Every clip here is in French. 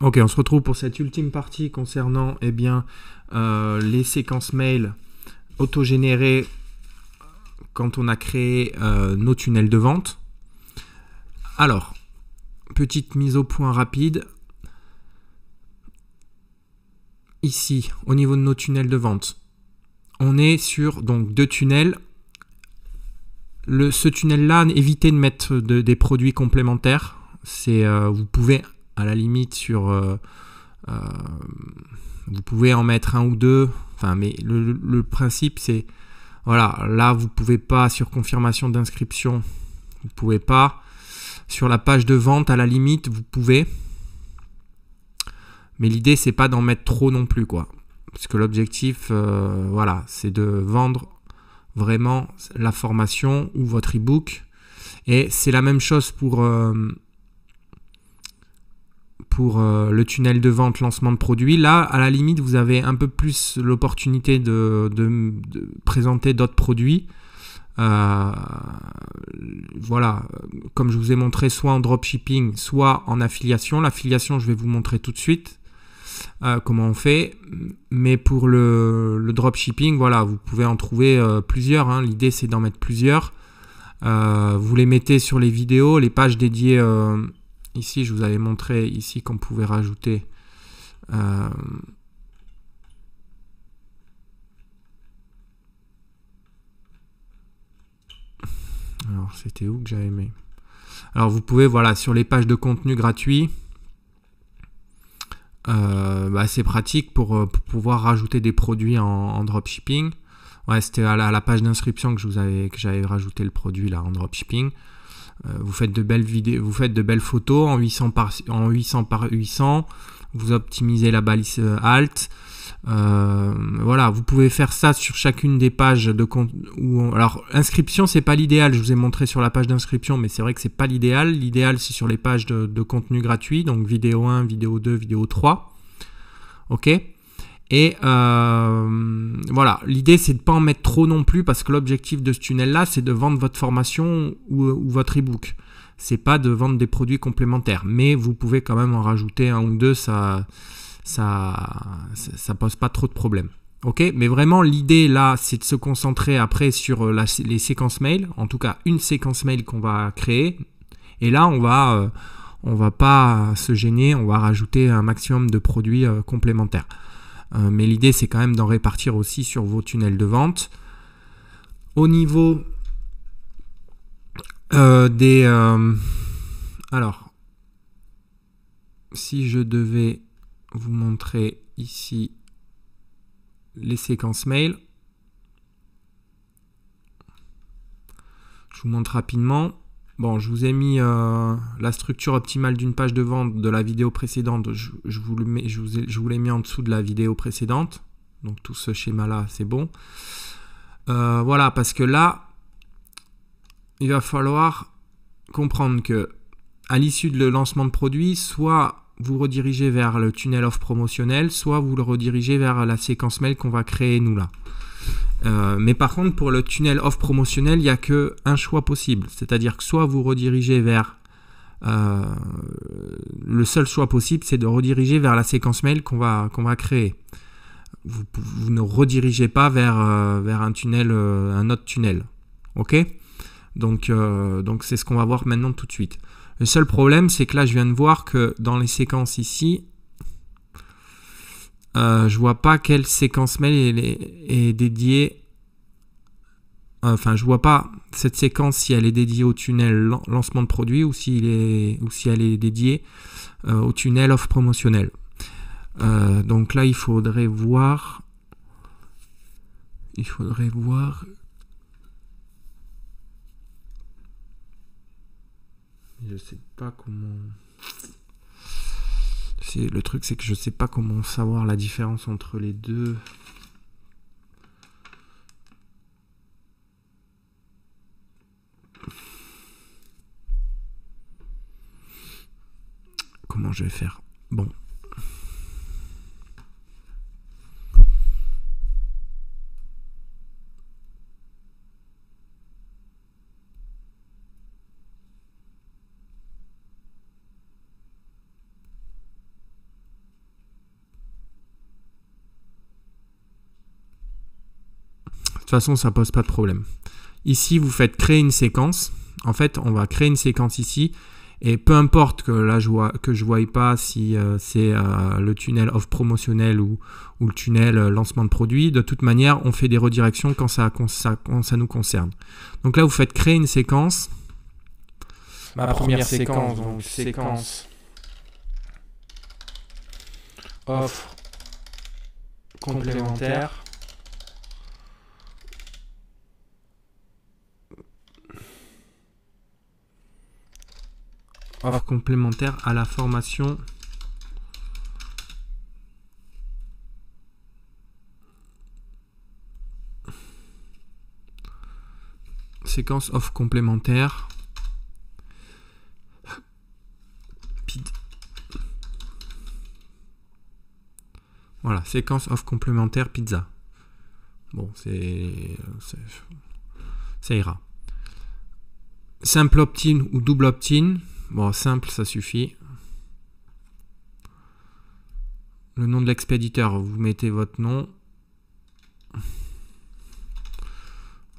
Ok, on se retrouve pour cette ultime partie concernant les séquences mail autogénérées quand on a créé nos tunnels de vente. Alors, petite mise au point rapide. Ici, au niveau de nos tunnels de vente, on est sur donc 2 tunnels. Ce tunnel-là, évitez de mettre des produits complémentaires. Vous pouvez à la limite vous pouvez en mettre un ou deux. Enfin, mais le principe c'est voilà, là vous pouvez pas sur confirmation d'inscription, vous pouvez pas. Sur la page de vente à la limite vous pouvez. Mais l'idée c'est pas d'en mettre trop non plus quoi. Parce que l'objectif voilà, c'est de vendre vraiment la formation ou votre e-book. Et c'est la même chose pour le tunnel de vente lancement de produit. Là, à la limite, vous avez un peu plus l'opportunité de présenter d'autres produits. Voilà, comme je vous ai montré, soit en dropshipping, soit en affiliation. L'affiliation, je vais vous montrer tout de suite comment on fait. Mais pour le dropshipping, voilà, vous pouvez en trouver plusieurs. Hein. L'idée, c'est d'en mettre plusieurs. Vous les mettez sur les vidéos, les pages dédiées. Ici, je vous avais montré ici qu'on pouvait rajouter alors, c'était où que j'avais mis? Alors, vous pouvez, voilà, sur les pages de contenu gratuit, c'est pratique pour pouvoir rajouter des produits en dropshipping. Ouais, c'était à la page d'inscription que j'avais rajouté le produit là en dropshipping. Vous faites de belles vidéos, vous faites de belles photos en 800 par 800. Vous optimisez la balise alt. Voilà, vous pouvez faire ça sur chacune des pages de compte. Alors, inscription, c'est pas l'idéal. Je vous ai montré sur la page d'inscription, mais c'est vrai que c'est pas l'idéal. L'idéal, c'est sur les pages de contenu gratuit, donc vidéo 1, vidéo 2, vidéo 3. Ok. Et voilà, l'idée c'est de ne pas en mettre trop non plus parce que l'objectif de ce tunnel-là, c'est de vendre votre formation ou votre e-book. C'est pas de vendre des produits complémentaires, mais vous pouvez quand même en rajouter un ou deux, ça pose pas trop de problèmes. Ok, mais vraiment l'idée là, c'est de se concentrer après sur les séquences mail, en tout cas une séquence mail qu'on va créer. Et là, on va pas se gêner, on va rajouter un maximum de produits complémentaires. Mais l'idée, c'est quand même d'en répartir aussi sur vos tunnels de vente. Au niveau alors, si je devais vous montrer ici les séquences mail, je vous montre rapidement. Bon, je vous ai mis la structure optimale d'une page de vente de la vidéo précédente. Je vous l'ai mis en dessous de la vidéo précédente. Donc tout ce schéma-là, c'est bon. Voilà, parce que là, il va falloir comprendre que à l'issue de le lancement de produit, soit vous redirigez vers le tunnel offre promotionnel, soit vous le redirigez vers la séquence mail qu'on va créer nous là. Mais par contre, pour le tunnel offre promotionnel, il n'y a qu'un choix possible. C'est-à-dire que soit vous redirigez vers... le seul choix possible, c'est de rediriger vers la séquence mail qu'on va créer. Vous ne redirigez pas vers un tunnel, un autre tunnel. Ok ? Donc c'est ce qu'on va voir maintenant tout de suite. Le seul problème, c'est que là, je viens de voir que dans les séquences ici, je vois pas quelle séquence mail est dédiée. Enfin, je vois pas cette séquence si elle est dédiée au tunnel lancement de produit ou si elle est dédiée au tunnel offre promotionnelle. Donc là, il faudrait voir. Je sais pas comment. Le truc, c'est que je sais pas comment savoir la différence entre les deux. Comment je vais faire? Bon. toute façon, ça pose pas de problème. Ici, vous faites créer une séquence. En fait, on va créer une séquence ici. Et peu importe que là, je voie pas si c'est le tunnel off promotionnel ou le tunnel lancement de produit. De toute manière, on fait des redirections quand ça nous concerne. Donc là, vous faites créer une séquence. Ma première séquence, donc séquence offre complémentaire. Offre complémentaire à la formation séquence offre complémentaire voilà, séquence offre complémentaire pizza. Bon, ça ira. Simple opt-in ou double opt-in. Bon, simple, ça suffit. Le nom de l'expéditeur, vous mettez votre nom.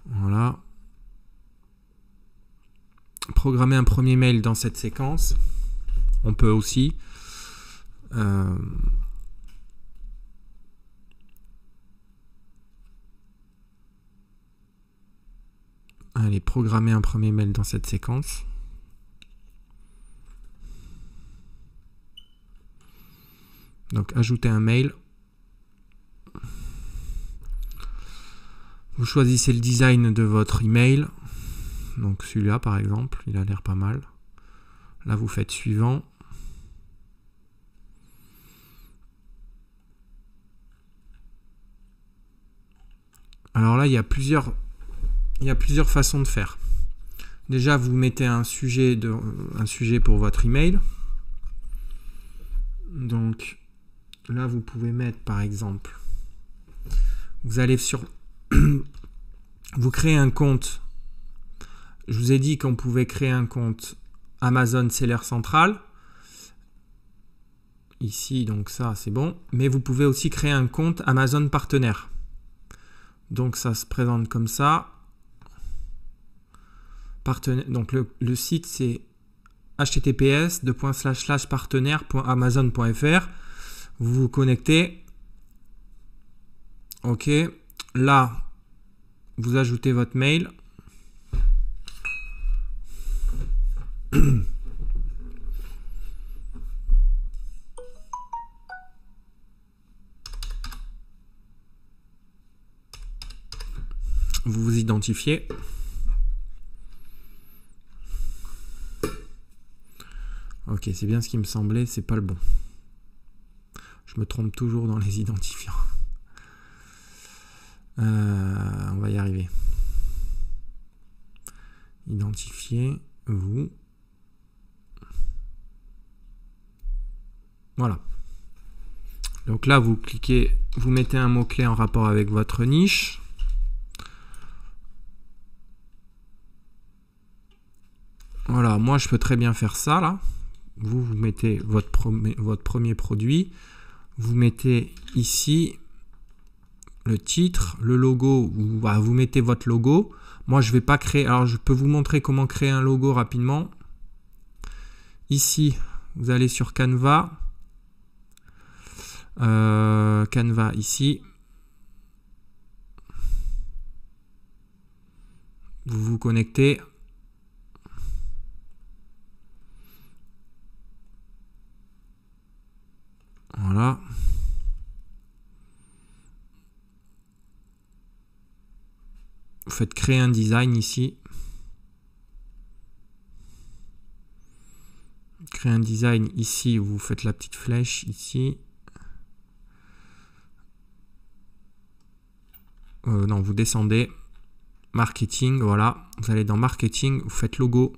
Voilà. Programmer un premier mail dans cette séquence. On peut aussi. Allez, programmer un premier mail dans cette séquence. Donc, ajouter un mail. Vous choisissez le design de votre email. Donc, celui-là, par exemple, il a l'air pas mal. Là, vous faites suivant. Alors là, il y a plusieurs façons de faire. Déjà, vous mettez un sujet pour votre email. Donc, là, vous pouvez mettre, par exemple, vous allez sur... vous créez un compte. Je vous ai dit qu'on pouvait créer un compte Amazon Seller Central. Ici, donc ça, c'est bon. Mais vous pouvez aussi créer un compte Amazon Partenaire. Donc, ça se présente comme ça. Donc, le site, c'est https://partenaire.amazon.fr. Vous vous connectez. OK. Là, vous ajoutez votre mail. Vous vous identifiez. Ok, c'est bien ce qui me semblait, c'est pas le bon. Je me trompe toujours dans les identifiants. On va y arriver. Identifier, vous. Voilà. Donc là, vous cliquez, vous mettez un mot-clé en rapport avec votre niche. Voilà, moi je peux très bien faire ça là. Vous mettez votre premier produit. Vous mettez ici le titre, le logo. Vous mettez votre logo. Moi je vais pas créer. Alors je peux vous montrer comment créer un logo rapidement. Ici, vous allez sur Canva. Canva ici. Vous vous connectez. Voilà. Vous faites créer un design ici. Créer un design ici, vous faites la petite flèche ici. Non, vous descendez. Marketing, voilà. Vous allez dans marketing, vous faites logo.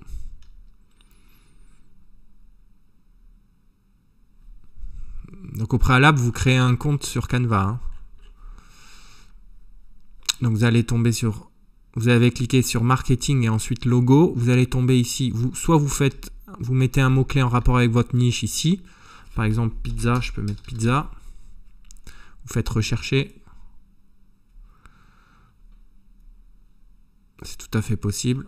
Donc au préalable, vous créez un compte sur Canva. Hein. Donc vous allez tomber sur... Vous avez cliqué sur marketing et ensuite logo. Vous allez tomber ici. Soit vous mettez un mot-clé en rapport avec votre niche ici. Par exemple, pizza, je peux mettre pizza. Vous faites rechercher. C'est tout à fait possible.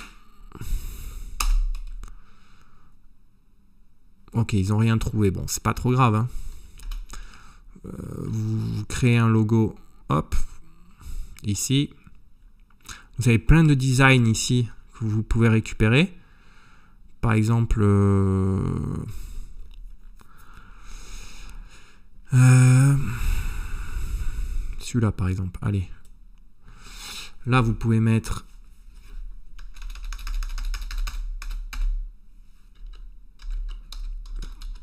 Ok, ils n'ont rien trouvé. Bon, c'est pas trop grave. Hein. Vous créez un logo. Hop. Ici. Vous avez plein de designs ici que vous pouvez récupérer. Par exemple... celui-là, par exemple. Allez. Là, vous pouvez mettre...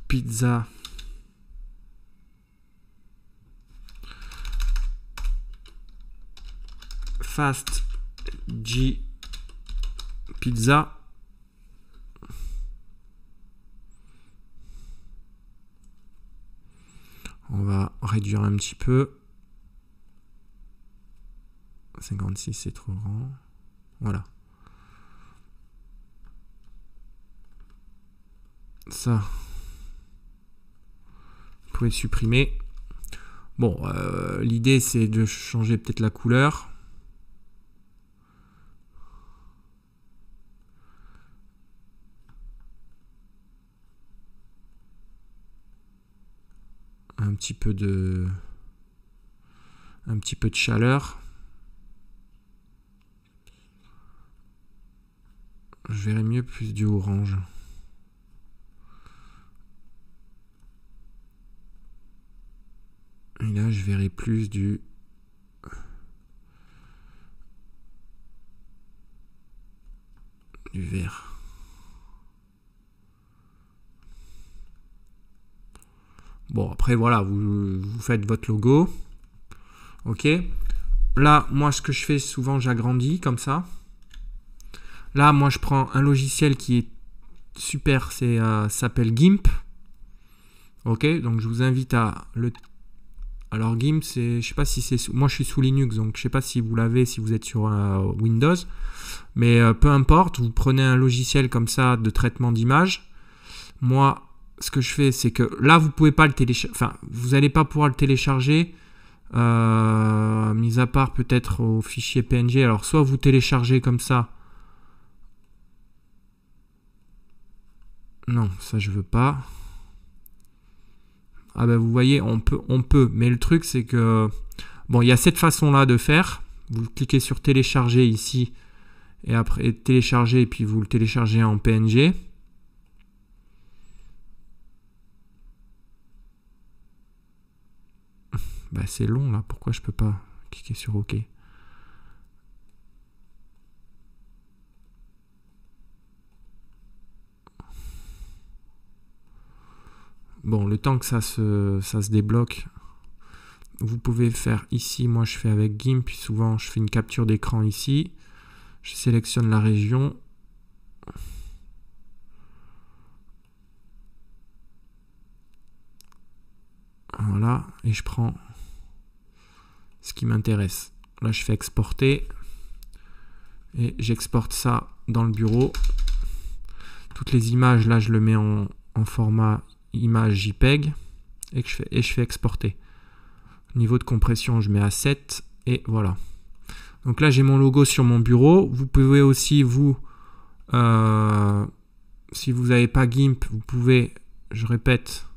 Pizza. Fast G Pizza. On va réduire un petit peu. 56, c'est trop grand. Voilà. Ça, vous pouvez supprimer. Bon, l'idée c'est de changer peut-être la couleur. Un petit peu de chaleur. Je verrais mieux plus du orange. Et là, je verrais plus du vert. Bon, après, voilà, vous faites votre logo. Ok. Là, moi, ce que je fais souvent, j'agrandis comme ça. Là, moi, je prends un logiciel qui est super, s'appelle GIMP. Ok, donc je vous invite à le... Alors GIMP, c'est, je sais pas si c'est... Moi, je suis sous Linux, donc je sais pas si vous l'avez, si vous êtes sur Windows. Mais peu importe, vous prenez un logiciel comme ça de traitement d'image. Moi, ce que je fais, c'est que là, vous pouvez pas le télécharger. Enfin, vous n'allez pas pouvoir le télécharger, mis à part peut-être au fichier PNG. Alors, soit vous téléchargez comme ça. Non, ça je veux pas. Ah ben vous voyez, on peut. Mais le truc c'est que bon, il y a cette façon-là de faire. Vous cliquez sur télécharger ici et après télécharger et puis vous le téléchargez en PNG. Bah c'est long là. Pourquoi je peux pas cliquer sur OK? Bon, le temps que ça se débloque, vous pouvez faire ici. Moi, je fais avec GIMP. Puis souvent, je fais une capture d'écran ici. Je sélectionne la région. Voilà. Et je prends ce qui m'intéresse. Là, je fais exporter. Et j'exporte ça dans le bureau. Toutes les images, là, je le mets en format image JPEG et je fais exporter. Niveau de compression, je mets à 7 et voilà. Donc là, j'ai mon logo sur mon bureau. Vous pouvez aussi, si vous n'avez pas GIMP, vous pouvez, je répète,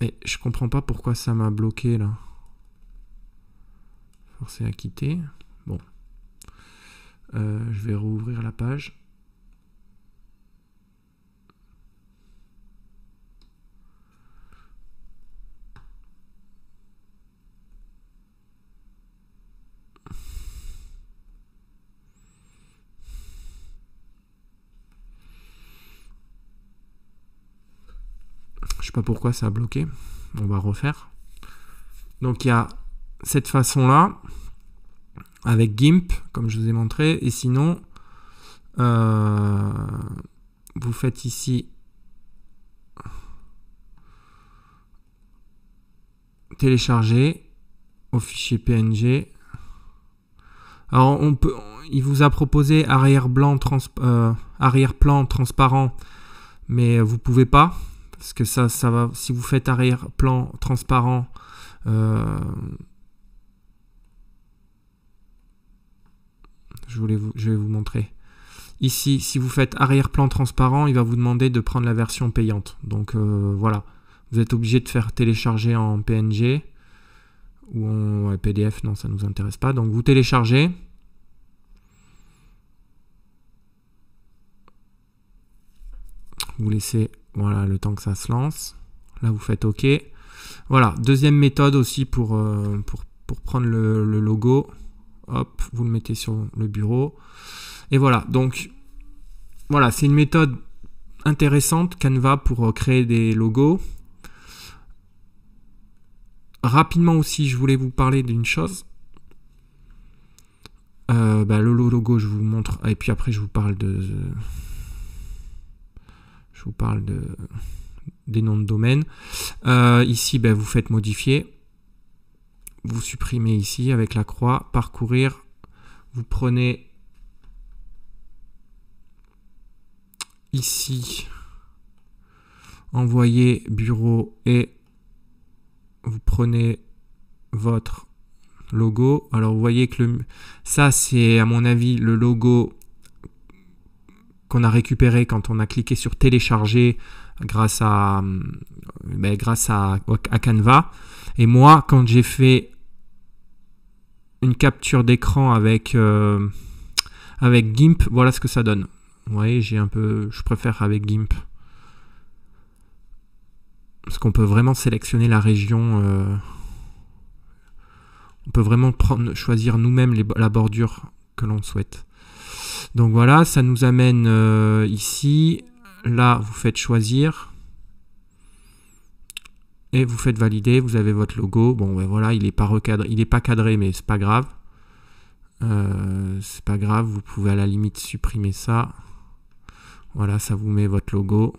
mais je comprends pas pourquoi ça m'a bloqué là. Forcé à quitter. Bon. Je vais rouvrir la page. Je sais pas pourquoi ça a bloqué. On va refaire. Donc il y a cette façon-là avec GIMP, comme je vous ai montré. Et sinon, vous faites ici télécharger au fichier PNG. Alors il vous a proposé arrière-plan transparent, mais vous pouvez pas. Parce que ça va, si vous faites arrière-plan transparent, je vais vous montrer. Ici, si vous faites arrière-plan transparent, il va vous demander de prendre la version payante. Donc voilà, vous êtes obligé de faire télécharger en PNG ou en PDF, non, ça ne nous intéresse pas. Donc vous téléchargez. Vous laissez voilà, le temps que ça se lance. Là, vous faites OK. Voilà, deuxième méthode aussi pour prendre le logo. Hop, vous le mettez sur le bureau. Et voilà, donc voilà, c'est une méthode intéressante, Canva, pour créer des logos. Rapidement aussi, je voulais vous parler d'une chose. Le logo, je vous montre. Et puis après, je vous parle des noms de domaine. Ici, vous faites modifier. Vous supprimez ici avec la croix, parcourir. Vous prenez ici, envoyer bureau et vous prenez votre logo. Alors vous voyez que ça c'est à mon avis le logo qu'on a récupéré quand on a cliqué sur télécharger grâce à Canva. Et moi, quand j'ai fait une capture d'écran avec GIMP, voilà ce que ça donne. Vous voyez, je préfère avec GIMP. Parce qu'on peut vraiment sélectionner la région. On peut vraiment choisir nous-mêmes la bordure que l'on souhaite. Donc voilà, ça nous amène ici. Là, vous faites choisir. Et vous faites valider. Vous avez votre logo. Bon, voilà, il n'est pas recadré. Il n'est pas cadré, mais c'est pas grave. C'est pas grave. Vous pouvez à la limite supprimer ça. Voilà, ça vous met votre logo.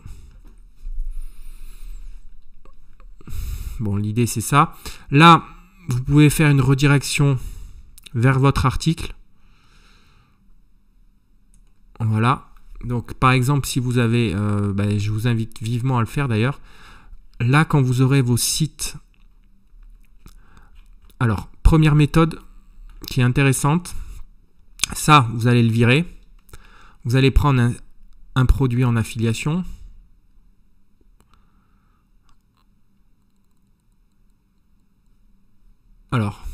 Bon, l'idée c'est ça. Là, vous pouvez faire une redirection vers votre article. Voilà. Donc, par exemple, si vous avez, je vous invite vivement à le faire d'ailleurs. Là, quand vous aurez vos sites. Alors, première méthode qui est intéressante. Ça, vous allez le virer. Vous allez prendre un produit en affiliation. Alors,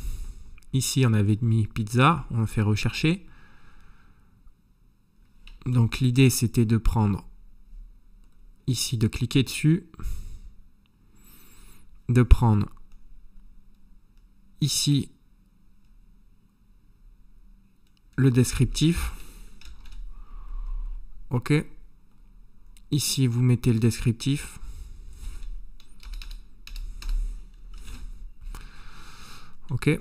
ici, on avait mis pizza. On a fait rechercher. Donc, l'idée, c'était de prendre ici, de cliquer dessus. De prendre ici le descriptif. OK. Ici, vous mettez le descriptif. OK.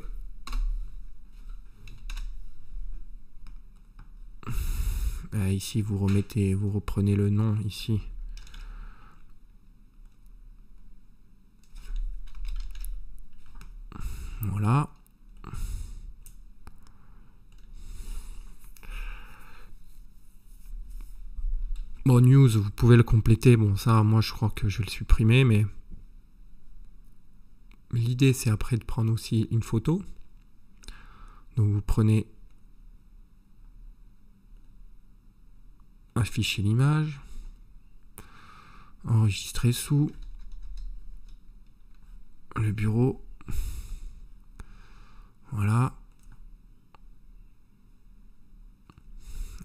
Ici, vous reprenez le nom ici. Voilà. Bon, news, vous pouvez le compléter. Bon, ça, moi, je crois que je vais le supprimer, mais l'idée, c'est après de prendre aussi une photo. Donc, vous prenez, afficher l'image, enregistrer sous le bureau. Voilà.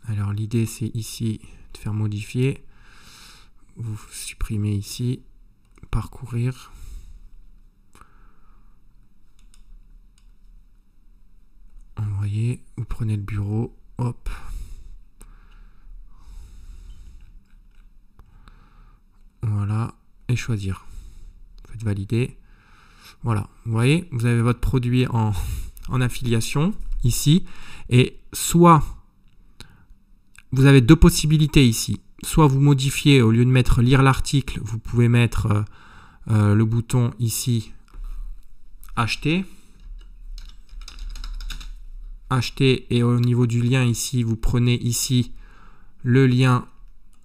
Alors, l'idée, c'est ici de faire modifier. Vous supprimez ici, parcourir. Envoyer, vous prenez le bureau, hop. Voilà, et choisir. Faites valider. Voilà, vous voyez, vous avez votre produit en affiliation ici. Et soit, vous avez deux possibilités ici. Soit vous modifiez, au lieu de mettre lire l'article, vous pouvez mettre le bouton ici, acheter. Acheter, et au niveau du lien ici, vous prenez ici le lien,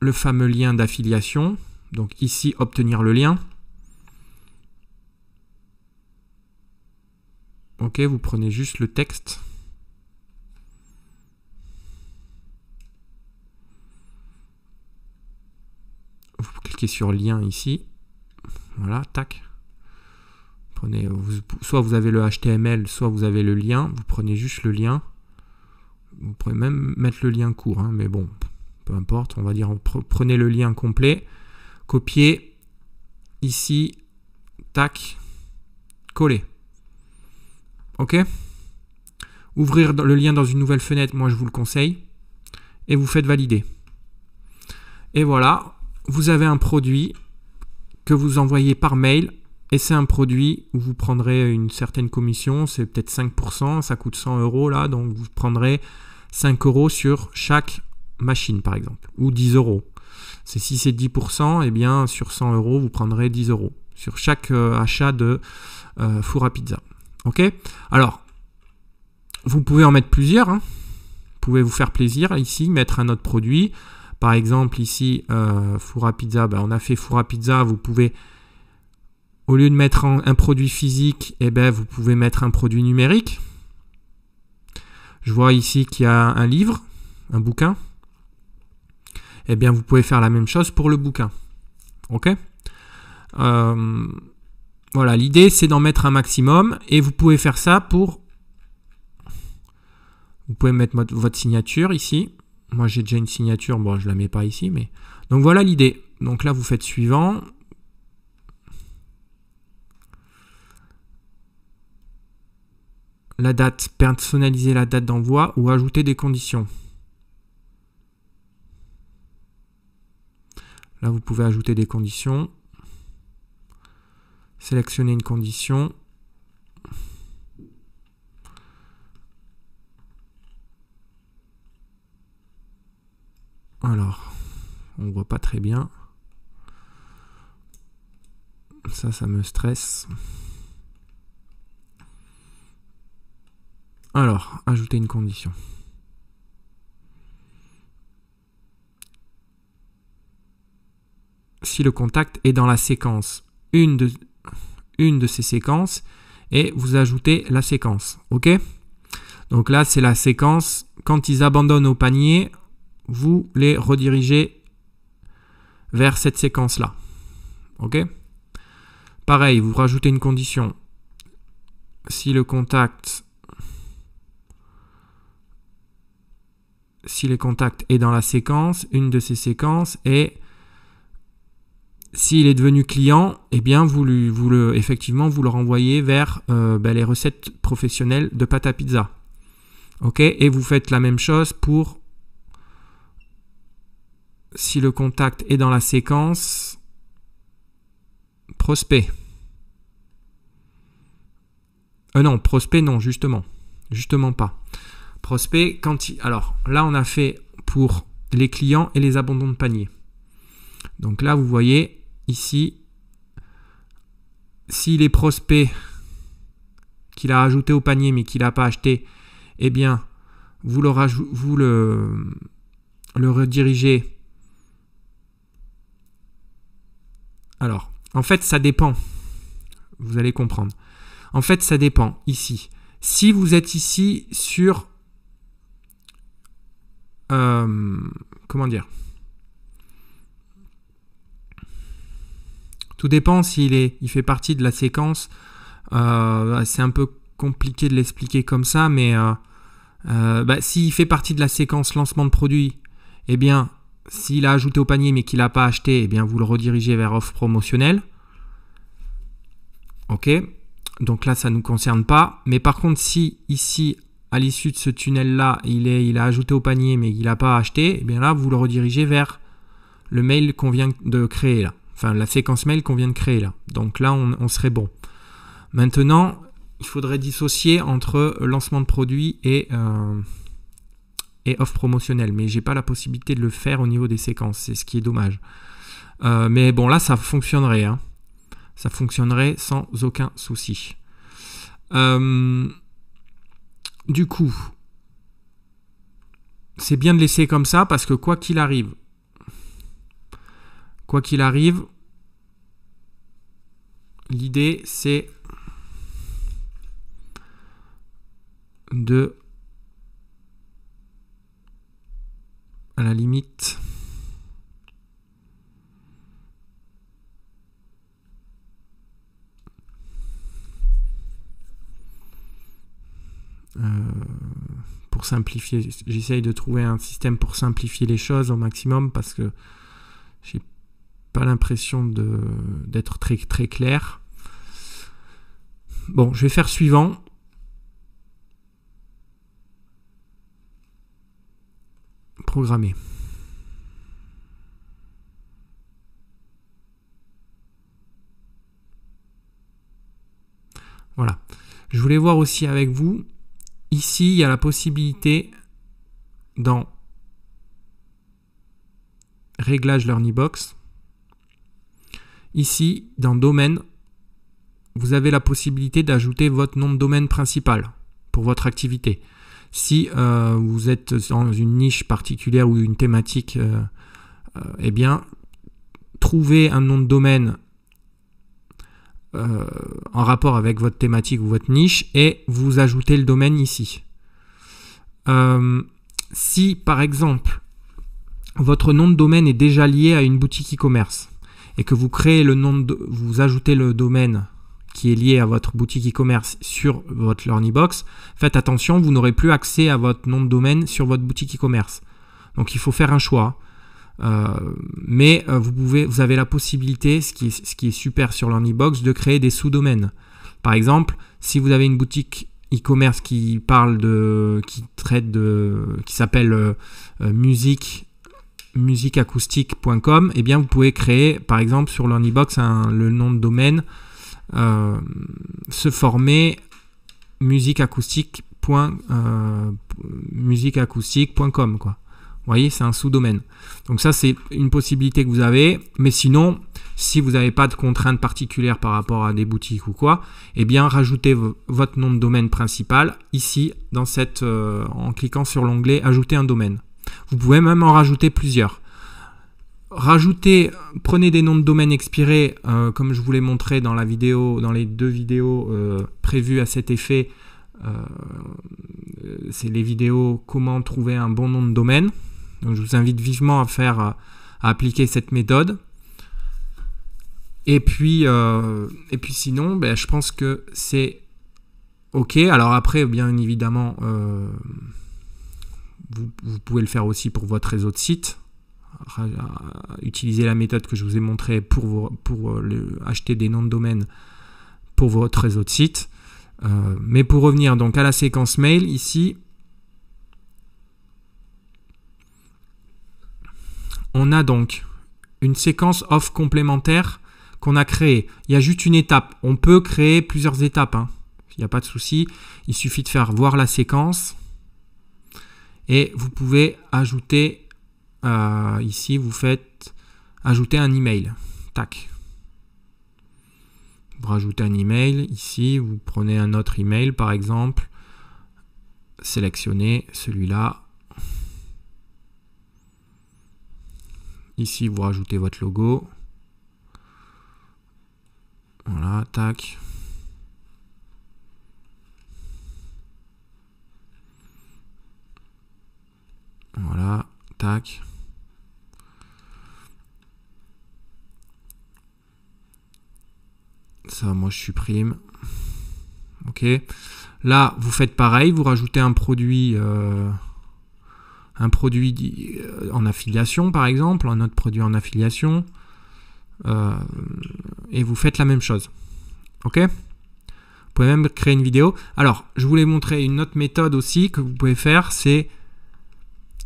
le fameux lien d'affiliation. Donc ici, obtenir le lien. Ok, vous prenez juste le texte. cliquez sur lien ici. Voilà, tac. Prenez, soit vous avez le HTML, soit vous avez le lien. Vous prenez juste le lien. Vous pouvez même mettre le lien court, hein, mais bon, peu importe. On va dire, prenez le lien complet. Copier. Ici. Tac. Coller. OK? Ouvrir le lien dans une nouvelle fenêtre, moi je vous le conseille. Et vous faites valider. Et voilà, vous avez un produit que vous envoyez par mail. Et c'est un produit où vous prendrez une certaine commission, c'est peut-être 5%, ça coûte 100 € là, donc vous prendrez 5 € sur chaque machine par exemple, ou 10 €. Si c'est 10%, eh bien sur 100 €, vous prendrez 10 € sur chaque achat de four à pizza. Ok? Alors, vous pouvez en mettre plusieurs, hein. Vous pouvez vous faire plaisir ici, mettre un autre produit. Par exemple ici, four à pizza, on a fait four à pizza, vous pouvez... Au lieu de mettre un produit physique, eh ben, vous pouvez mettre un produit numérique. Je vois ici qu'il y a un livre, un bouquin. Eh bien, vous pouvez faire la même chose pour le bouquin. OK? Voilà, l'idée, c'est d'en mettre un maximum. Et vous pouvez faire ça pour... Vous pouvez mettre votre signature ici. Moi, j'ai déjà une signature. Bon, je ne la mets pas ici. Mais... Donc, voilà l'idée. Donc là, vous faites suivant. La date, personnaliser la date d'envoi ou ajouter des conditions. Là, vous pouvez ajouter des conditions. Sélectionner une condition. Alors, on ne voit pas très bien. Ça me stresse. Alors, ajouter une condition. Si le contact est dans la séquence, une de ces séquences, et vous ajoutez la séquence. OK? Donc là, c'est la séquence. Quand ils abandonnent au panier, vous les redirigez vers cette séquence-là. OK? Pareil, vous rajoutez une condition. Si le contact est dans la séquence, une de ces séquences, et s'il est devenu client, eh bien effectivement, vous le renvoyez vers les recettes professionnelles de pâte à pizza. OK? Et vous faites la même chose pour si le contact est dans la séquence prospect. Non, prospect, non, justement pas. Prospect, alors là, on a fait pour les clients et les abandons de panier. Donc là, vous voyez ici, s'il est prospect qu'il a ajouté au panier mais qu'il n'a pas acheté, eh bien, vous le redirigez. Alors, en fait, ça dépend. Vous allez comprendre. En fait, ça dépend ici. Si vous êtes ici sur... comment dire ? Tout dépend s'il fait partie de la séquence. C'est un peu compliqué de l'expliquer comme ça, mais s'il fait partie de la séquence lancement de produit, eh bien, s'il a ajouté au panier mais qu'il n'a pas acheté, eh bien, vous le redirigez vers offre promotionnelle. OK. Donc là, ça ne nous concerne pas. Mais par contre, si ici, à l'issue de ce tunnel-là, il a ajouté au panier mais il n'a pas acheté, eh bien là, vous le redirigez vers le mail qu'on vient de créer là. Enfin, la séquence mail qu'on vient de créer là. Donc là, on serait bon. Maintenant, il faudrait dissocier entre lancement de produit et offre promotionnelle. Mais je n'ai pas la possibilité de le faire au niveau des séquences. C'est ce qui est dommage. Mais bon, là, ça fonctionnerait. Hein. Ça fonctionnerait sans aucun souci. Du coup, c'est bien de laisser comme ça parce que quoi qu'il arrive, l'idée c'est de, à la limite, pour simplifier. J'essaye de trouver un système pour simplifier les choses au maximum parce que j'ai pas l'impression d'être très, très clair. Bon, je vais faire suivant. Programmer. Voilà. Je voulais voir aussi avec vous, ici, il y a la possibilité dans Réglages LearnyBox. Ici, dans Domaine, vous avez la possibilité d'ajouter votre nom de domaine principal pour votre activité. Si vous êtes dans une niche particulière ou une thématique, eh bien, trouvez un nom de domaine en rapport avec votre thématique ou votre niche et vous ajoutez le domaine ici. Si par exemple votre nom de domaine est déjà lié à une boutique e-commerce et que vous créez vous ajoutez le domaine qui est lié à votre boutique e-commerce sur votre LearnyBox, faites attention, vous n'aurez plus accès à votre nom de domaine sur votre boutique e-commerce. Donc il faut faire un choix. Mais vous avez la possibilité, ce qui est super sur LearnyBox, de créer des sous-domaines. Par exemple, si vous avez une boutique e-commerce qui s'appelle musiqueacoustique.com, eh bien vous pouvez créer, par exemple, sur LearnyBox le nom de domaine se former musiqueacoustique.com quoi. Vous voyez, c'est un sous-domaine. Donc ça, c'est une possibilité que vous avez. Mais sinon, si vous n'avez pas de contraintes particulières par rapport à des boutiques ou quoi, eh bien, rajoutez votre nom de domaine principal ici, en cliquant sur l'onglet « Ajouter un domaine ». Vous pouvez même en rajouter plusieurs. Prenez des noms de domaine expirés, comme je vous l'ai montré dans les 2 vidéos prévues à cet effet. C'est les vidéos « Comment trouver un bon nom de domaine ». Donc je vous invite vivement à appliquer cette méthode. Et puis sinon, je pense que c'est OK. Alors après, bien évidemment, vous pouvez le faire aussi pour votre réseau de sites. Utilisez la méthode que je vous ai montrée pour acheter des noms de domaine pour votre réseau de sites. Mais pour revenir donc à la séquence mail, ici, on a donc une séquence offre complémentaire qu'on a créée. Il y a juste une étape. On peut créer plusieurs étapes. Il n'y a pas de souci. Il suffit de faire voir la séquence. Et vous pouvez ajouter, ici, vous faites ajouter un email. Tac. Vous rajoutez un email. Ici, vous prenez un autre email, par exemple. Sélectionnez celui-là. Ici, vous rajoutez votre logo. Voilà, tac. Voilà, tac. Ça, moi, je supprime. OK. Là, vous faites pareil. Vous rajoutez un produit en affiliation, par exemple, un autre produit en affiliation, et vous faites la même chose. OK ? Vous pouvez même créer une vidéo. Alors, je voulais montrer une autre méthode aussi que vous pouvez faire, c'est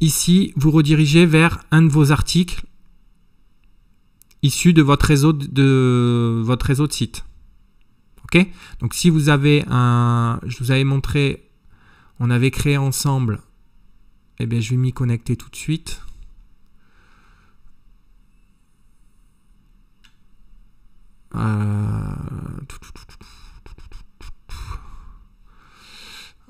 ici, vous redirigez vers un de vos articles issus de votre réseau de sites. OK ? Donc, si vous avez je vous avais montré, on avait créé ensemble. Eh bien, je vais m'y connecter tout de suite.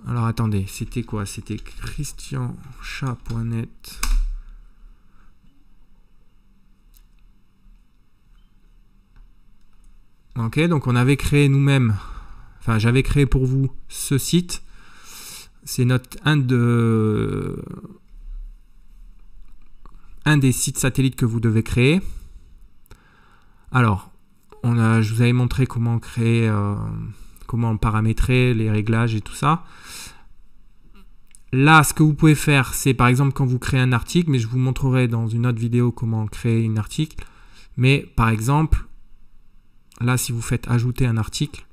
Alors, attendez, c'était quoi? C'était christianchat.net. Ok, donc on avait créé nous-mêmes, enfin, j'avais créé pour vous ce site. C'est un des sites satellites que vous devez créer. Alors, je vous avais montré comment créer, comment paramétrer les réglages et tout ça. Là, ce que vous pouvez faire, c'est par exemple quand vous créez un article, mais je vous montrerai dans une autre vidéo comment créer un article. Mais par exemple, là, si vous faites ajouter un article,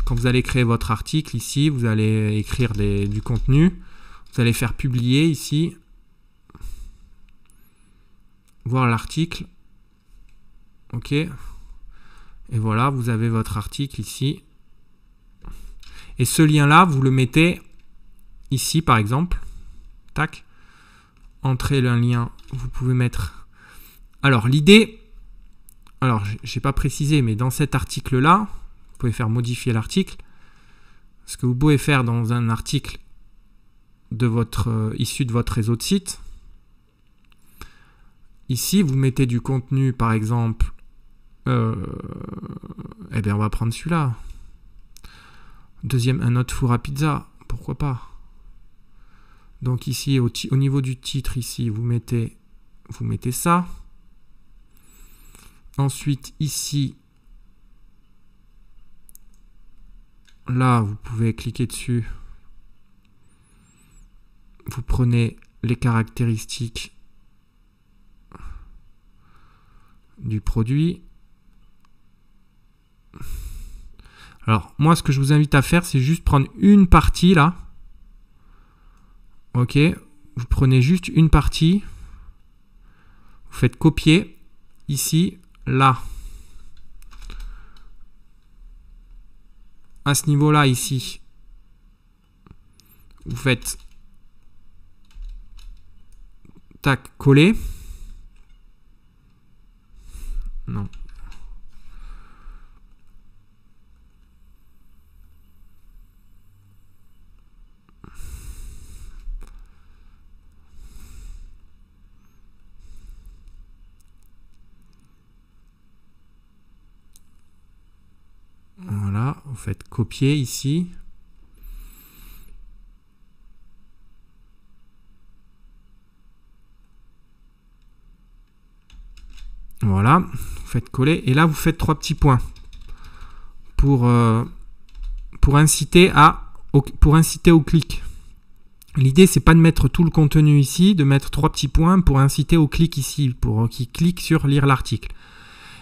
quand vous allez créer votre article ici, vous allez écrire du contenu, vous allez faire publier ici, voir l'article, ok, et voilà, vous avez votre article ici, et ce lien là, vous le mettez ici par exemple, tac, entrez un lien, vous pouvez mettre, alors l'idée, alors j'ai pas précisé, mais dans cet article là, vous pouvez faire modifier l'article. Ce que vous pouvez faire dans un article de issu de votre réseau de sites. Ici, vous mettez du contenu, par exemple. Eh bien, on va prendre celui-là. Un autre four à pizza. Pourquoi pas? Donc ici, au niveau du titre, ici, vous mettez ça. Ensuite, ici, là, vous pouvez cliquer dessus. Vous prenez les caractéristiques du produit. Alors, moi, ce que je vous invite à faire, c'est juste prendre une partie, là. Ok. Vous prenez juste une partie. Vous faites copier. Ici, là. À ce niveau-là, ici. Vous faites tac, coller. Non. Voilà, vous faites copier ici. Voilà, vous faites coller et là vous faites 3 petits points pour inciter au clic. L'idée c'est pas de mettre tout le contenu ici, de mettre 3 petits points pour inciter au clic ici, pour qu'il clique sur lire l'article.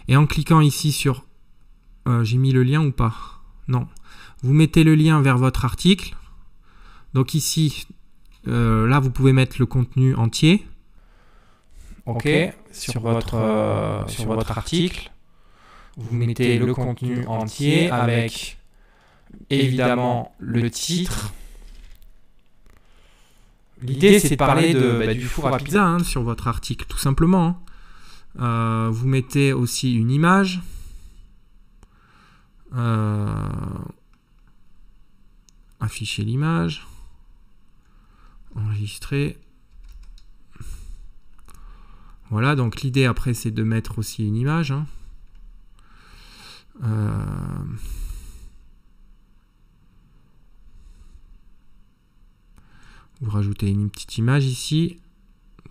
Et en cliquant ici sur j'ai mis le lien ou pas? Non. Vous mettez le lien vers votre article. Donc ici, là vous pouvez mettre le contenu entier. Ok, sur votre article, vous mettez le contenu entier avec évidemment le titre. L'idée c'est de parler du four à pizza hein, sur votre article, tout simplement. Vous mettez aussi une image. Afficher l'image. Enregistrer. Voilà, donc l'idée après c'est de mettre aussi une image. Hein. Vous rajoutez une petite image ici.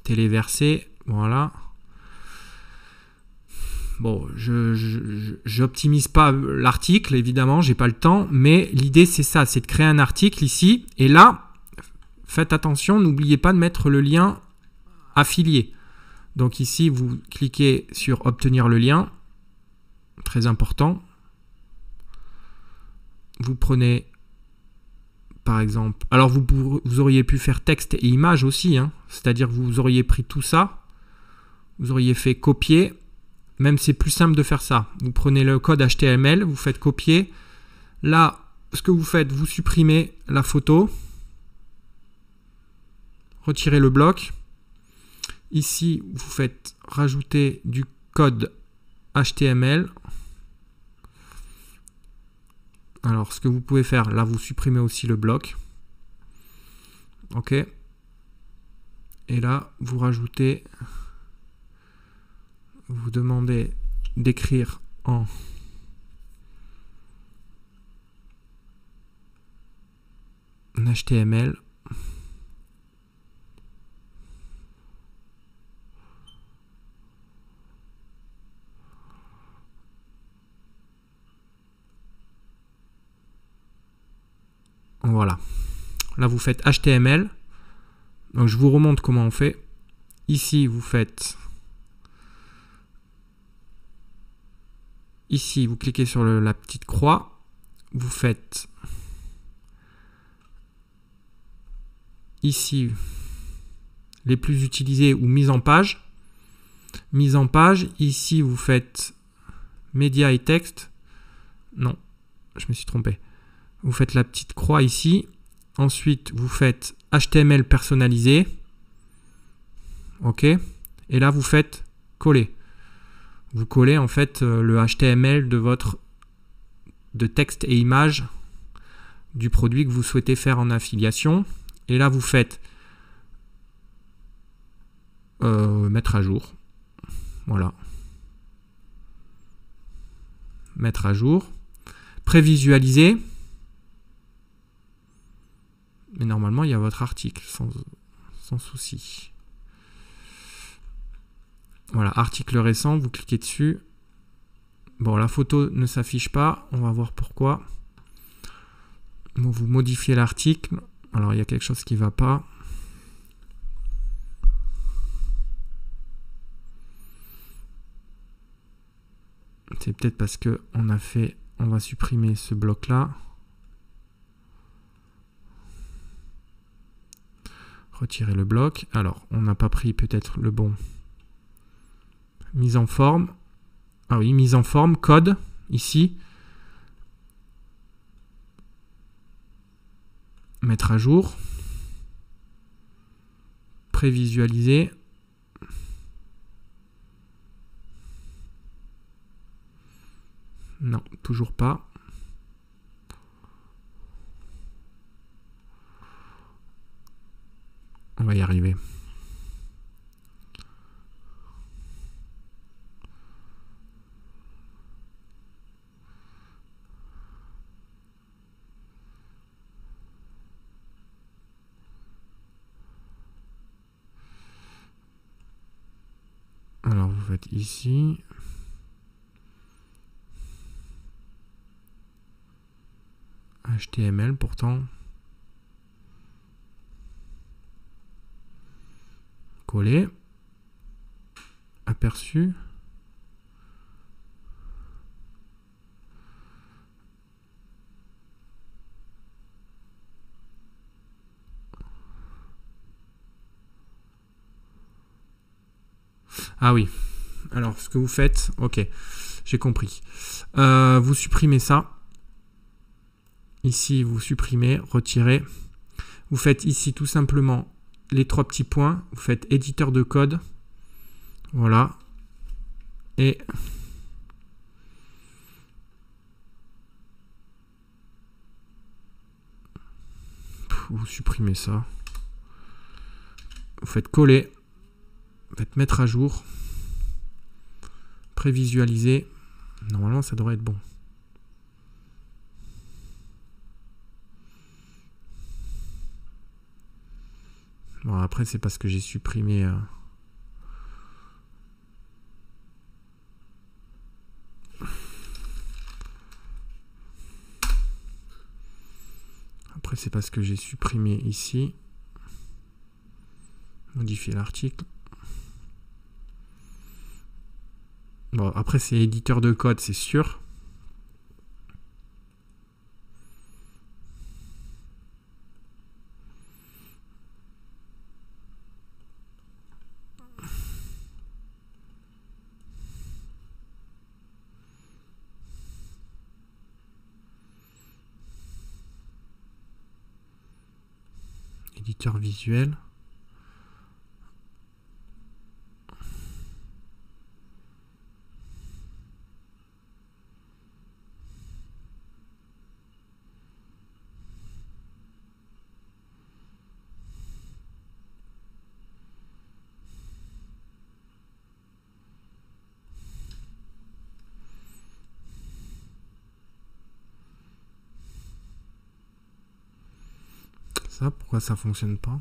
Téléversé, voilà. Bon, je n'optimise pas l'article, évidemment, j'ai pas le temps, mais l'idée c'est ça, c'est de créer un article ici. Et là, faites attention, n'oubliez pas de mettre le lien affilié. Donc ici, vous cliquez sur obtenir le lien, très important. Vous prenez, par exemple, alors vous auriez pu faire texte et image aussi, hein, c'est-à-dire vous auriez pris tout ça, vous auriez fait copier, même c'est plus simple de faire ça. Vous prenez le code HTML, vous faites copier. Là, ce que vous faites, vous supprimez la photo, retirez le bloc. Ici, vous faites rajouter du code HTML. Alors, ce que vous pouvez faire, là, vous supprimez aussi le bloc. OK. Et là, vous rajoutez, vous demandez d'écrire en HTML. Là, vous faites HTML. Donc, je vous remontre comment on fait. Ici, vous faites... Ici, vous cliquez sur la petite croix. Vous faites... Ici, les plus utilisés ou mise en page. Mise en page. Ici, vous faites médias et texte. Non, je me suis trompé. Vous faites la petite croix ici. Ensuite, vous faites HTML personnalisé. OK. Et là, vous faites coller. Vous collez en fait le HTML de texte et image du produit que vous souhaitez faire en affiliation. Et là, vous faites mettre à jour. Voilà. Mettre à jour. Prévisualiser. Mais normalement, il y a votre article, sans souci. Voilà, article récent, vous cliquez dessus. Bon, la photo ne s'affiche pas. On va voir pourquoi. Bon, vous modifiez l'article. Alors, il y a quelque chose qui ne va pas. C'est peut-être parce que on va supprimer ce bloc-là. Retirer le bloc. Alors, on n'a pas pris peut-être le bon. Mise en forme. Ah oui, mise en forme, code, ici. Mettre à jour. Prévisualiser. Non, toujours pas. On va y arriver. Alors, vous faites ici. HTML pourtant. Coller. Aperçu. Ah oui. Alors, ce que vous faites, ok, j'ai compris. Vous supprimez ça. Ici, vous supprimez, retirez. Vous faites ici tout simplement les trois petits points. Vous faites éditeur de code. Voilà. Et vous supprimez ça. Vous faites coller. Vous faites mettre à jour. Prévisualiser. Normalement, ça devrait être bon. Bon, après, c'est parce que j'ai supprimé... Après, c'est parce que j'ai supprimé ici. Modifier l'article. Bon, après, c'est éditeur de code, c'est sûr. Éditeur visuel. Ça, pourquoi ça fonctionne pas?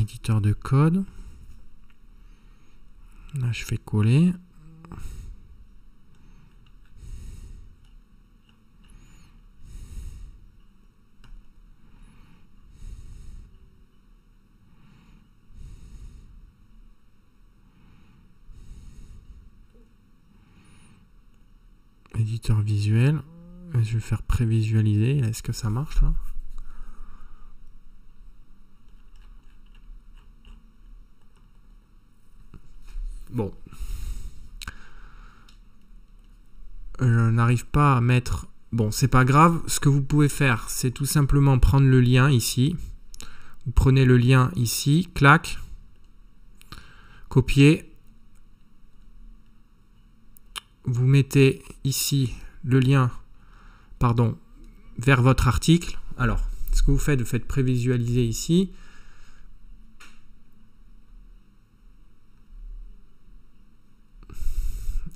éditeur de code. Là, je fais coller. Éditeur visuel. Je vais faire prévisualiser. Est-ce que ça marche là? Bon. Je n'arrive pas à mettre... Bon, c'est pas grave. Ce que vous pouvez faire, c'est tout simplement prendre le lien ici. Vous prenez le lien ici, clac, copier. Vous mettez ici le lien, pardon, vers votre article. Alors, ce que vous faites prévisualiser ici.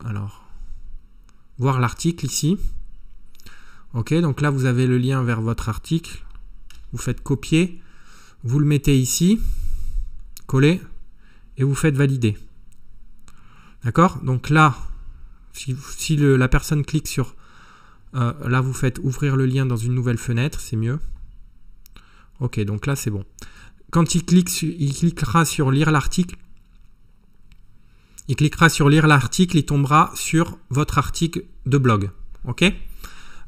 Alors, voir l'article ici. Ok, donc là, vous avez le lien vers votre article. Vous faites copier. Vous le mettez ici. Coller. Et vous faites valider. D'accord? Donc là, si la personne clique sur... là, vous faites ouvrir le lien dans une nouvelle fenêtre. C'est mieux. Ok, donc là, c'est bon. Quand il cliquera sur lire l'article, il tombera sur votre article de blog. Ok?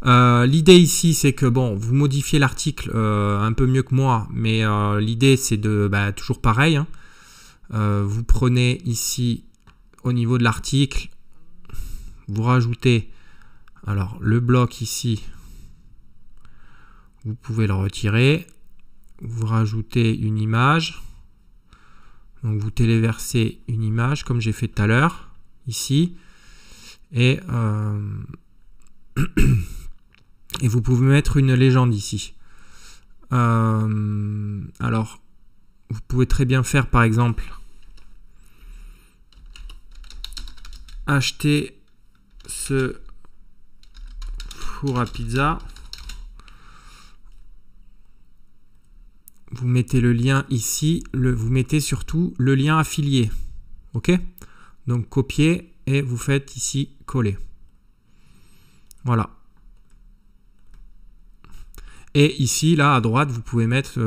L'idée ici, c'est que bon, vous modifiez l'article un peu mieux que moi, mais l'idée, c'est de toujours pareil. Hein. Vous prenez ici, au niveau de l'article, vous rajoutez alors le bloc ici, vous pouvez le retirer, vous rajoutez une image. Donc vous téléversez une image comme j'ai fait tout à l'heure, ici, et vous pouvez mettre une légende ici. Alors, vous pouvez très bien faire par exemple, acheter ce four à pizza. Vous mettez le lien ici, vous mettez surtout le lien affilié. Ok? Donc copier et vous faites ici coller. Voilà. Et ici, là, à droite, vous pouvez mettre...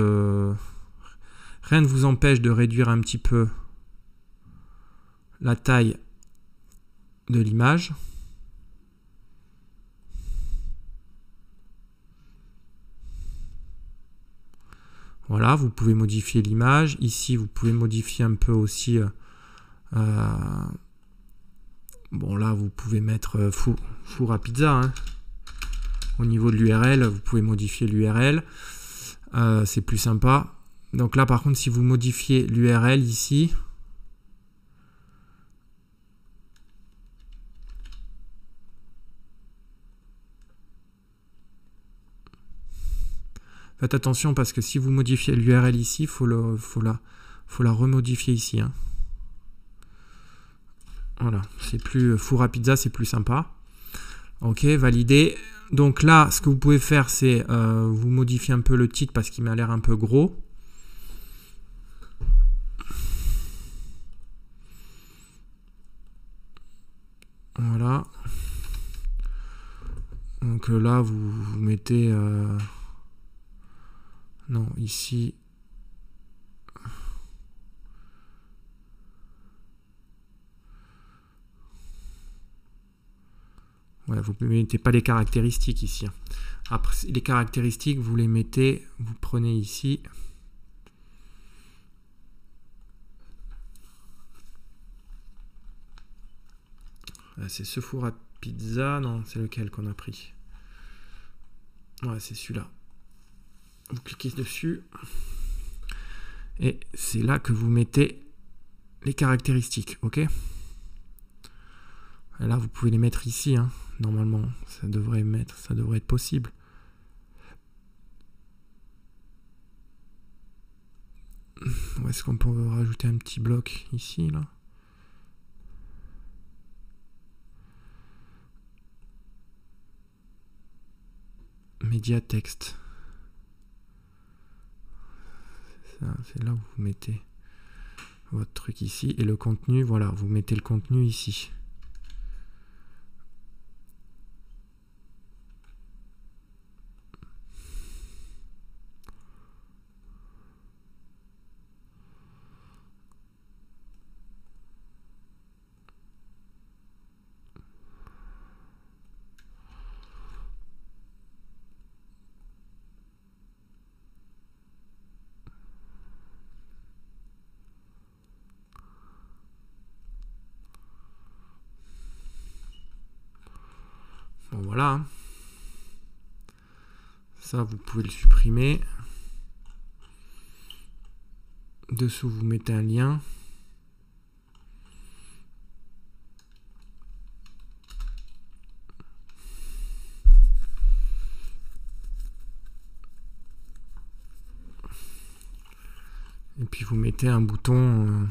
rien ne vous empêche de réduire un petit peu la taille de l'image. Voilà, vous pouvez modifier l'image. Ici, vous pouvez modifier un peu aussi... bon, là, vous pouvez mettre four à pizza. Hein. Au niveau de l'URL, vous pouvez modifier l'URL. C'est plus sympa. Donc là, par contre, si vous modifiez l'URL ici... Faites attention parce que si vous modifiez l'URL ici, il faut la remodifier ici. Hein. Voilà, c'est plus four à pizza, c'est plus sympa. Ok, validé. Donc là, ce que vous pouvez faire, c'est vous modifier un peu le titre parce qu'il m'a l'air un peu gros. Voilà. Donc là, vous mettez... non, ici... Ouais, vous ne mettez pas les caractéristiques ici. Après, les caractéristiques, vous les mettez, vous prenez ici. C'est ce four à pizza. Non, c'est lequel qu'on a pris? Ouais, c'est celui-là. Vous cliquez dessus. Et c'est là que vous mettez les caractéristiques. Ok? Et là, vous pouvez les mettre ici. Hein. Normalement, ça devrait être possible. Où est-ce qu'on peut rajouter un petit bloc ici, là? Média texte. C'est là où vous mettez votre truc ici. Et le contenu, voilà, vous mettez le contenu ici. Bon, voilà. Ça, vous pouvez le supprimer. Dessous, vous mettez un lien. Et puis, vous mettez un bouton...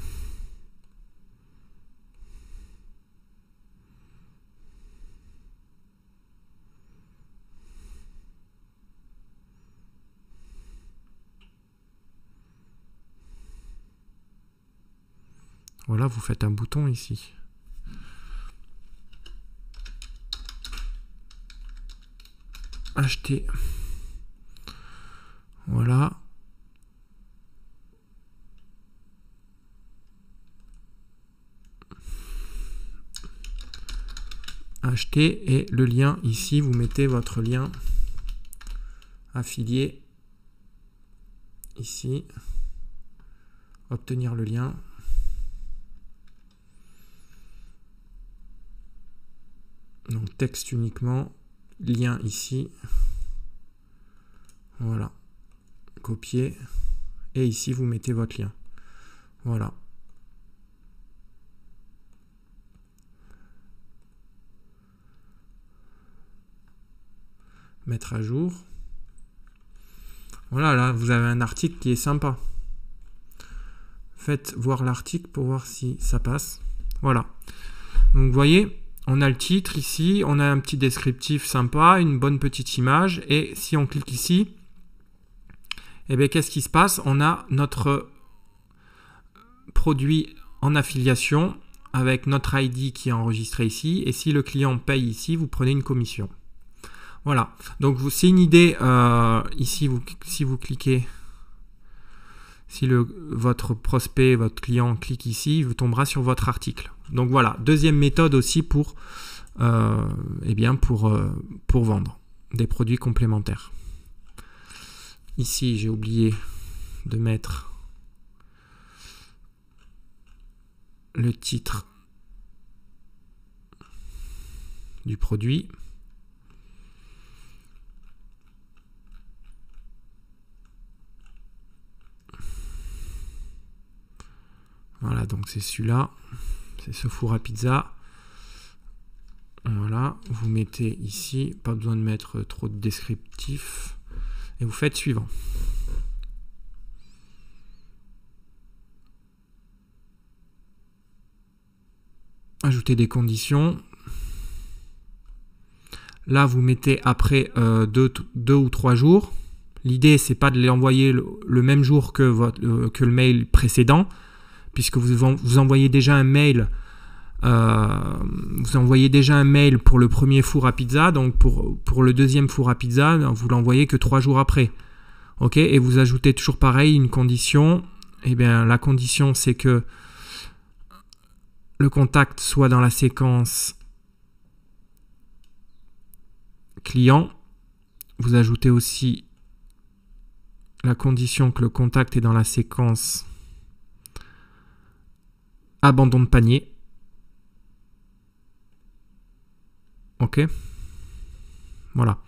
Voilà, vous faites un bouton ici. Acheter. Voilà. Acheter et le lien ici, vous mettez votre lien affilié ici. Obtenir le lien. Donc texte uniquement, lien ici, voilà, copier, et ici vous mettez votre lien, voilà. Mettre à jour, voilà, là vous avez un article qui est sympa. Faites voir l'article pour voir si ça passe, voilà. Donc vous voyez, on a le titre ici, on a un petit descriptif sympa, une bonne petite image, et si on clique ici, eh bien qu'est-ce qui se passe? On a notre produit en affiliation avec notre ID qui est enregistré ici, et si le client paye ici, vous prenez une commission. Voilà, donc c'est une idée, ici si vous cliquez, si votre prospect, votre client clique ici, il vous tombera sur votre article. Donc voilà, deuxième méthode aussi pour vendre des produits complémentaires. Ici, j'ai oublié de mettre le titre du produit. Voilà, donc c'est celui-là. C'est ce four à pizza. Voilà, vous mettez ici, pas besoin de mettre trop de descriptif. Et vous faites suivant. Ajouter des conditions. Là, vous mettez après 2 ou 3 jours. L'idée, c'est pas de les envoyer le même jour que le mail précédent, puisque vous envoyez déjà un mail. Vous envoyez déjà un mail pour le premier four à pizza, donc pour le deuxième four à pizza, vous l'envoyez que 3 jours après. Ok, et vous ajoutez toujours pareil une condition. Eh bien, la condition, c'est que le contact soit dans la séquence client. Vous ajoutez aussi la condition que le contact est dans la séquence abandon de panier. Ok. Voilà.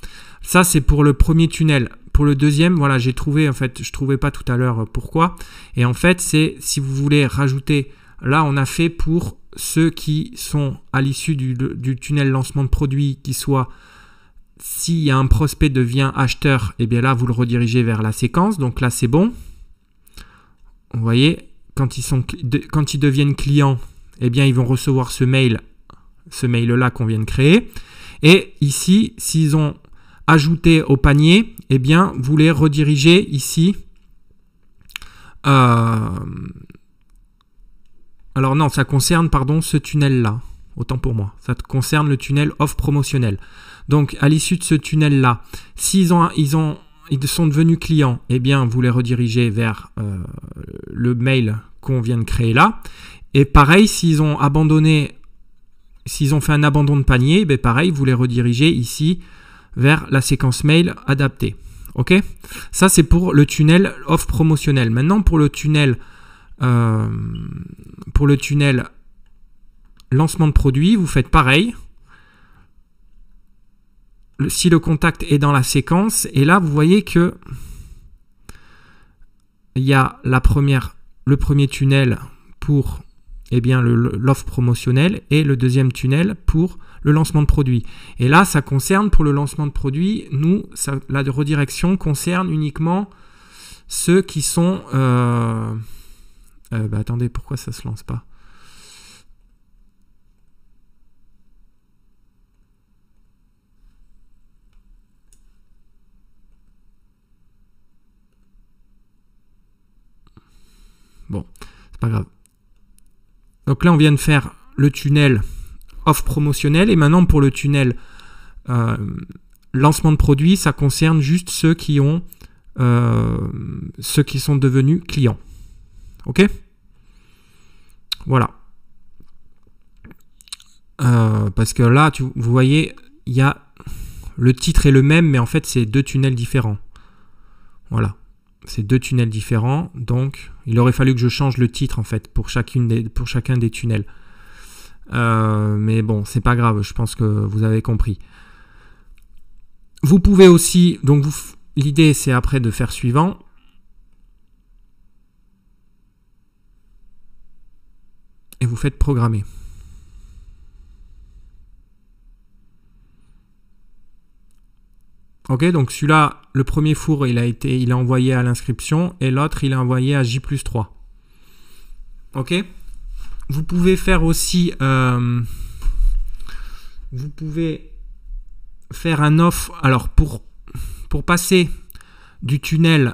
Ça, c'est pour le premier tunnel. Pour le deuxième, voilà, j'ai trouvé, en fait, je ne trouvais pas tout à l'heure pourquoi. Et en fait, c'est si vous voulez rajouter, là, on a fait pour ceux qui sont à l'issue du tunnel lancement de produit, qui soit, s'il y a un prospect devient acheteur, et bien là, vous le redirigez vers la séquence. Donc là, c'est bon. Vous voyez, quand ils deviennent clients, eh bien, ils vont recevoir ce mail-là qu'on vient de créer. Et ici, s'ils ont ajouté au panier, eh bien, vous les redirigez ici Alors non, ça concerne, pardon, ce tunnel-là. Autant pour moi. Ça concerne le tunnel offre promotionnelle. Donc, à l'issue de ce tunnel-là, s'ils sont devenus clients, eh bien, vous les redirigez vers le mail qu'on vient de créer là. Et pareil, s'ils ont fait un abandon de panier, ben pareil, vous les redirigez ici vers la séquence mail adaptée. Ok? Ça, c'est pour le tunnel offre promotionnelle. Maintenant, pour le tunnel lancement de produit, vous faites pareil. Si le contact est dans la séquence, et là, vous voyez que il y a le premier tunnel pour l'offre promotionnelle et le deuxième tunnel pour le lancement de produit. Et là, ça concerne pour le lancement de produit, la redirection concerne uniquement ceux qui sont... attendez, pourquoi ça se lance pas? Bon, c'est pas grave. Donc là, on vient de faire le tunnel offre promotionnelle. Et maintenant, pour le tunnel lancement de produit, ça concerne juste ceux qui sont devenus clients. Ok? Voilà. Parce que là, vous voyez, le titre est le même, mais en fait, c'est deux tunnels différents. Voilà. C'est deux tunnels différents, donc il aurait fallu que je change le titre en fait pour chacun des tunnels. Mais bon, c'est pas grave, je pense que vous avez compris. Vous pouvez aussi, donc l'idée c'est après de faire suivant. Et vous faites programmer. Ok, donc celui-là, le premier four, il est envoyé à l'inscription et l'autre, il est envoyé à J+3. Ok. Vous pouvez faire aussi, vous pouvez faire un offre. Alors, pour passer du tunnel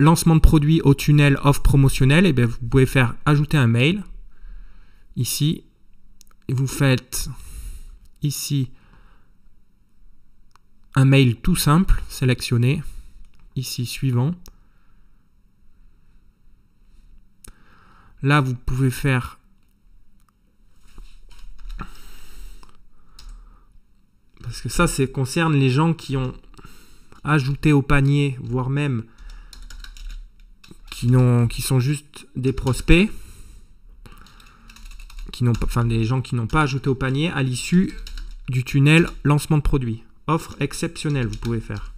lancement de produit au tunnel offre promotionnelle, eh bien, vous pouvez faire ajouter un mail ici. Et vous faites ici un mail tout simple, sélectionné, ici suivant. Là, vous pouvez faire parce que ça concerne les gens qui ont ajouté au panier, voire même qui sont juste des prospects, des gens qui n'ont pas ajouté au panier à l'issue du tunnel lancement de produit. Offre exceptionnelle, vous pouvez faire.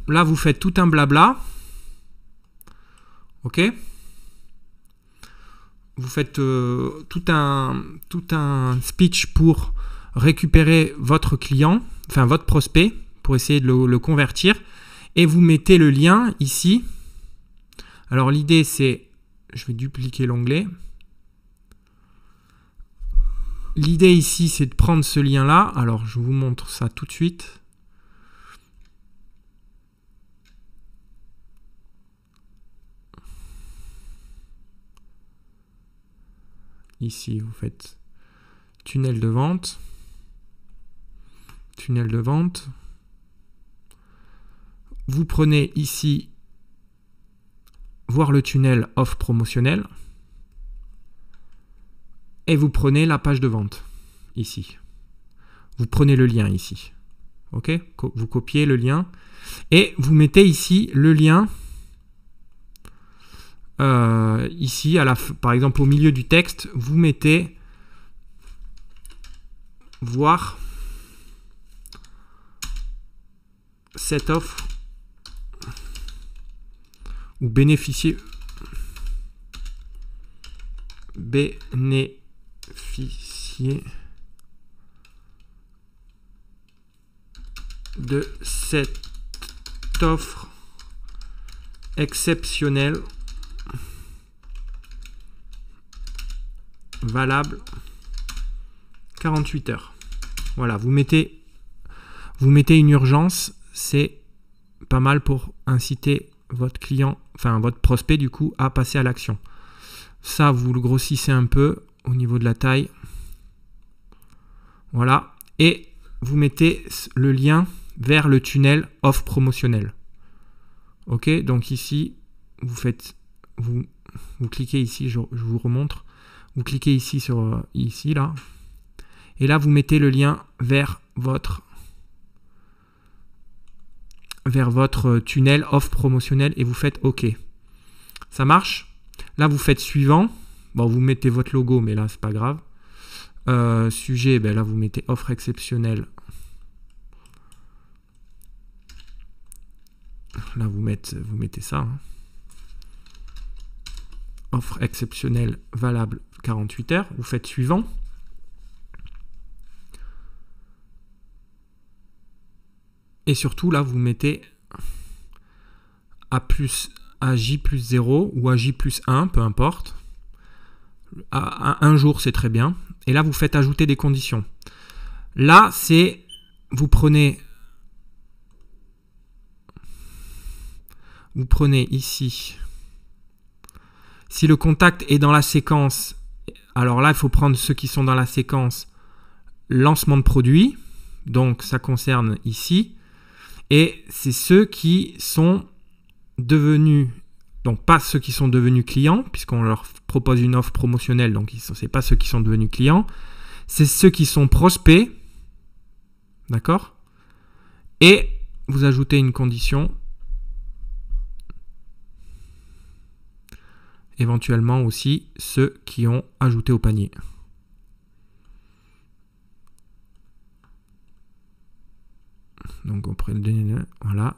Là, vous faites tout un blabla. Ok. Vous faites tout un speech pour récupérer votre client, enfin votre prospect, pour essayer de le convertir. Et vous mettez le lien ici. Alors l'idée c'est, je vais dupliquer l'onglet. L'idée ici, c'est de prendre ce lien-là. Alors, je vous montre ça tout de suite. Ici, vous faites tunnel de vente. Tunnel de vente. Vous prenez ici, voir le tunnel offre promotionnelle. Et vous prenez la page de vente, ici. Vous prenez le lien ici. Ok? Vous copiez le lien. Et vous mettez ici le lien. Ici, par exemple, au milieu du texte, vous mettez voir cette offre ou bénéficier de cette offre exceptionnelle valable 48 heures. Voilà, vous mettez une urgence, c'est pas mal pour inciter votre client, enfin votre prospect du coup, à passer à l'action. Ça, vous le grossissez un peu au niveau de la taille. Voilà. Et vous mettez le lien vers le tunnel offre promotionnelle. Ok, donc ici, vous cliquez ici, je vous remontre. Vous cliquez ici sur ici, là. Et là, vous mettez le lien vers votre tunnel offre promotionnelle et vous faites OK. Ça marche. Là, vous faites suivant. Bon, vous mettez votre logo, mais là, c'est pas grave. Sujet, ben là, vous mettez offre exceptionnelle. Là, vous mettez ça. Hein. Offre exceptionnelle valable 48 heures. Vous faites suivant. Et surtout, là, vous mettez à J plus 0 ou à J plus 1, peu importe. À un jour, c'est très bien. Et là, vous faites ajouter des conditions. Là, vous prenez ici. Si le contact est dans la séquence, alors là, il faut prendre ceux qui sont dans la séquence lancement de produit. Donc, ça concerne ici. Et c'est ceux qui sont devenus, donc pas ceux qui sont devenus clients, puisqu'on leur propose une offre promotionnelle, donc ce n'est pas ceux qui sont devenus clients, c'est ceux qui sont prospects, d'accord? Et vous ajoutez une condition, éventuellement aussi ceux qui ont ajouté au panier. Donc on prend voilà,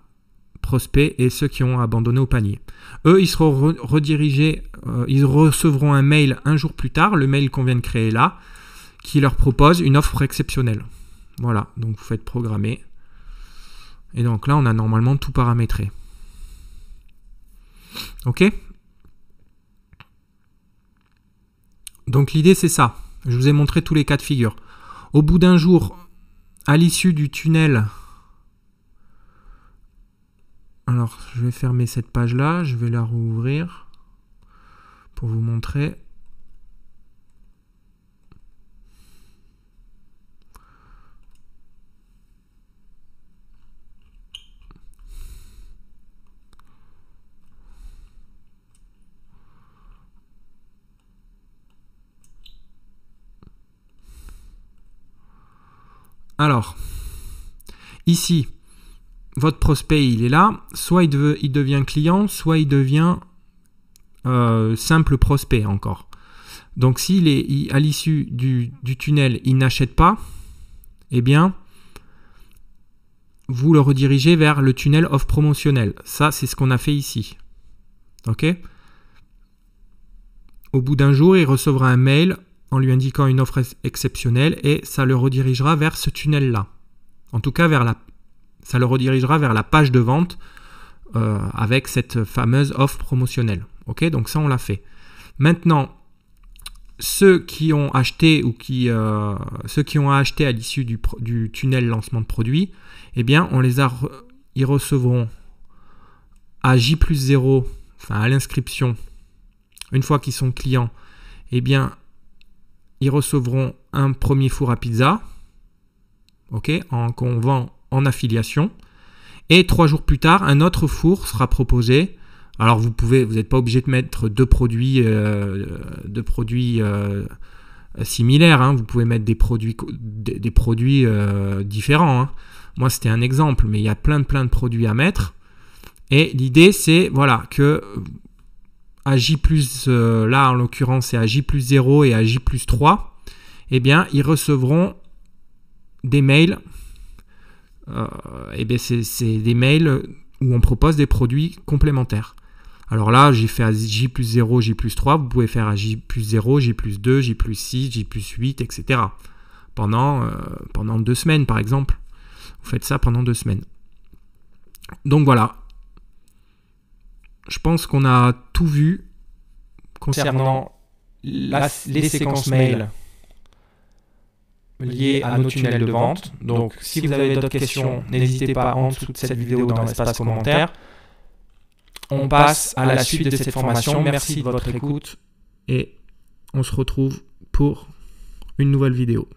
prospects et ceux qui ont abandonné au panier. Eux, ils seront redirigés, ils recevront un mail un jour plus tard, le mail qu'on vient de créer là, qui leur propose une offre exceptionnelle. Voilà, donc vous faites programmer. Et donc là, on a normalement tout paramétré. Ok? Donc l'idée, c'est ça. Je vous ai montré tous les cas de figure. Au bout d'un jour, à l'issue du tunnel... Alors, je vais fermer cette page-là, je vais la rouvrir pour vous montrer. Alors, ici, votre prospect, il est là. Soit il devient client, soit il devient simple prospect encore. Donc, s'il est à l'issue du tunnel, il n'achète pas, eh bien, vous le redirigez vers le tunnel offre promotionnelle. Ça, c'est ce qu'on a fait ici. OK ? Au bout d'un jour, il recevra un mail en lui indiquant une offre exceptionnelle et ça le redirigera vers ce tunnel-là. En tout cas, ça le redirigera vers la page de vente avec cette fameuse offre promotionnelle. Ok, donc ça, on l'a fait. Maintenant, ceux qui ont acheté à l'issue du tunnel lancement de produit, eh bien, ils recevront à J plus 0, enfin à l'inscription, une fois qu'ils sont clients, eh bien, ils recevront un premier four à pizza, ok, qu'on vend en affiliation. Et 3 jours plus tard, un autre four sera proposé. Alors vous n'êtes pas obligé de mettre deux produits similaires. Hein. Vous pouvez mettre des produits différents. Hein. Moi, c'était un exemple, mais il y a plein de produits à mettre. Et l'idée, c'est voilà que à J+, là en l'occurrence, c'est à J plus 0 et à J plus 3, eh bien, ils recevront des mails. C'est des mails où on propose des produits complémentaires. Alors là, j'ai fait à J plus 0, J plus 3. Vous pouvez faire à J plus 0, J plus 2, J plus 6, J plus 8, etc. Pendant 2 semaines, par exemple. Vous faites ça pendant 2 semaines. Donc voilà. Je pense qu'on a tout vu concernant les séquences mail liées à nos tunnels de vente. Donc, si vous avez d'autres questions, n'hésitez pas en dessous de cette vidéo dans l'espace commentaire. On passe à la suite de cette formation. Merci de votre écoute. Et on se retrouve pour une nouvelle vidéo.